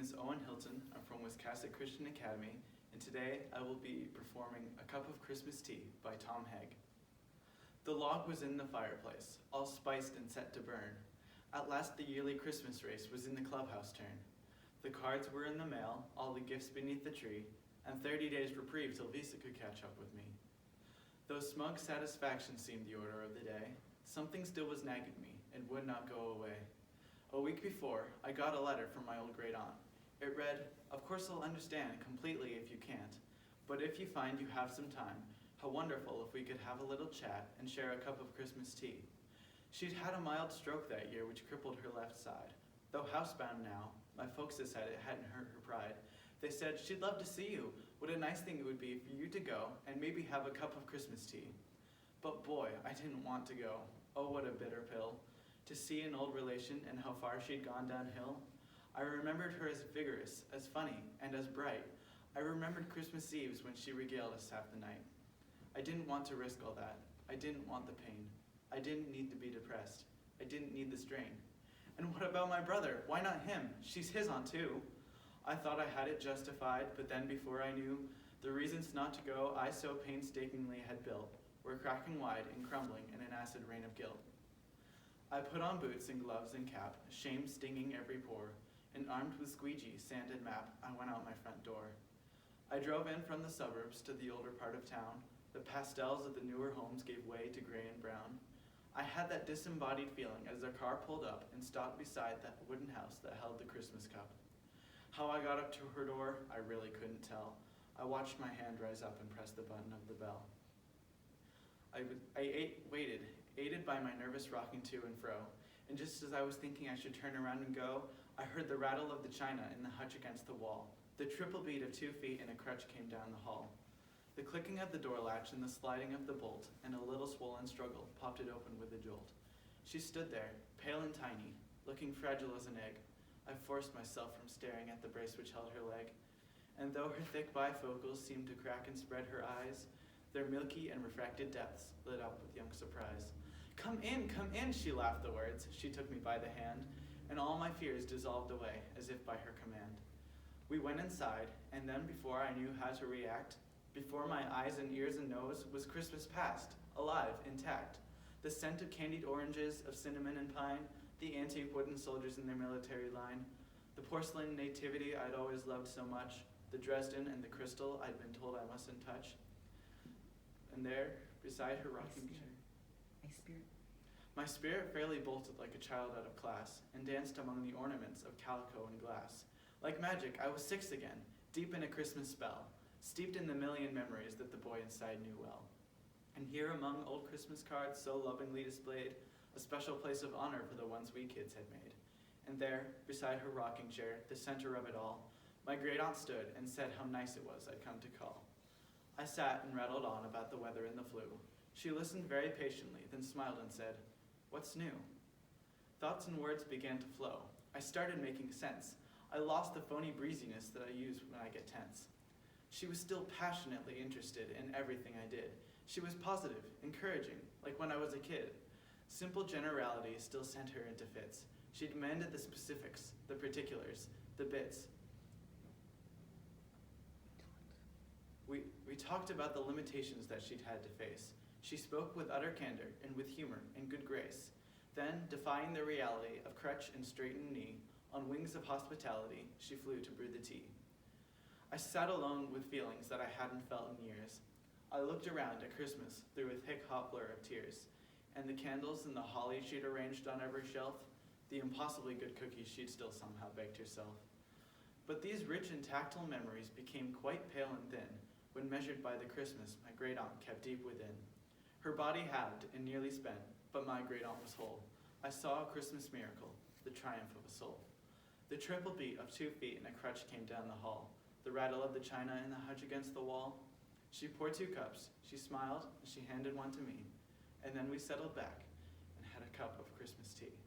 is Owen Hilton. I'm from Wiscasset Christian Academy, and today I will be performing A Cup of Christmas Tea by Tom Haig. The log was in the fireplace, all spiced and set to burn. At last the yearly Christmas race was in the clubhouse turn. The cards were in the mail, all the gifts beneath the tree, and 30 days reprieve till Visa could catch up with me. Though smug satisfaction seemed the order of the day, something still was nagging me and would not go away. A week before, I got a letter from my old great aunt. It read, "Of course I'll understand completely if you can't, but if you find you have some time, how wonderful if we could have a little chat and share a cup of Christmas tea." She'd had a mild stroke that year which crippled her left side. Though housebound now, my folks decided it hadn't hurt her pride. They said, "She'd love to see you. What a nice thing it would be for you to go and maybe have a cup of Christmas tea." But boy, I didn't want to go. Oh, what a bitter pill. To see an old relation and how far she'd gone downhill. I remembered her as vigorous, as funny, and as bright. I remembered Christmas Eves when she regaled us half the night. I didn't want to risk all that. I didn't want the pain. I didn't need to be depressed. I didn't need the strain. And what about my brother? Why not him? She's his aunt too. I thought I had it justified, but then before I knew, the reasons not to go I so painstakingly had built were cracking wide and crumbling in an acid rain of guilt. I put on boots and gloves and cap, shame stinging every pore, and armed with squeegee, sand and map, I went out my front door. I drove in from the suburbs to the older part of town. The pastels of the newer homes gave way to gray and brown. I had that disembodied feeling as the car pulled up and stopped beside that wooden house that held the Christmas cup. How I got up to her door, I really couldn't tell. I watched my hand rise up and press the button of the bell. I waited, aided by my nervous rocking to and fro, and just as I was thinking I should turn around and go, I heard the rattle of the china in the hutch against the wall. The triple beat of 2 feet and a crutch came down the hall. The clicking of the door latch and the sliding of the bolt, and a little swollen struggle popped it open with a jolt. She stood there, pale and tiny, looking fragile as an egg. I forced myself from staring at the brace which held her leg, and though her thick bifocals seemed to crack and spread her eyes, their milky and refracted depths lit up with young surprise. Come in, she laughed the words. She took me by the hand, and all my fears dissolved away as if by her command. We went inside, and then before I knew how to react, before my eyes and ears and nose was Christmas past, alive, intact. The scent of candied oranges, of cinnamon and pine, the antique wooden soldiers in their military line, the porcelain nativity I'd always loved so much, the Dresden and the crystal I'd been told I mustn't touch. And there, beside her rocking chair, my spirit fairly bolted like a child out of class and danced among the ornaments of calico and glass. Like magic, I was 6 again, deep in a Christmas spell, steeped in the million memories that the boy inside knew well. And here among old Christmas cards so lovingly displayed, a special place of honor for the ones we kids had made. And there, beside her rocking chair, the center of it all, my great aunt stood and said how nice it was I'd come to call. I sat and rattled on about the weather and the flu. She listened very patiently, then smiled and said, "What's new?" Thoughts and words began to flow. I started making sense. I lost the phony breeziness that I use when I get tense. She was still passionately interested in everything I did. She was positive, encouraging, like when I was a kid. Simple generalities still sent her into fits. She demanded the specifics, the particulars, the bits. We talked about the limitations that she'd had to face. She spoke with utter candor and with humor and good grace. Then, defying the reality of crutch and straightened knee, on wings of hospitality, she flew to brew the tea. I sat alone with feelings that I hadn't felt in years. I looked around at Christmas through a thick hot blur of tears, and the candles and the holly she'd arranged on every shelf, the impossibly good cookies she'd still somehow baked herself. But these rich and tactile memories became quite pale and thin when measured by the Christmas my great aunt kept deep within. Her body halved and nearly spent, but my great aunt was whole. I saw a Christmas miracle, the triumph of a soul. The triple beat of 2 feet and a crutch came down the hall, the rattle of the china in the hutch against the wall. She poured 2 cups, she smiled, and she handed one to me, and then we settled back and had a cup of Christmas tea.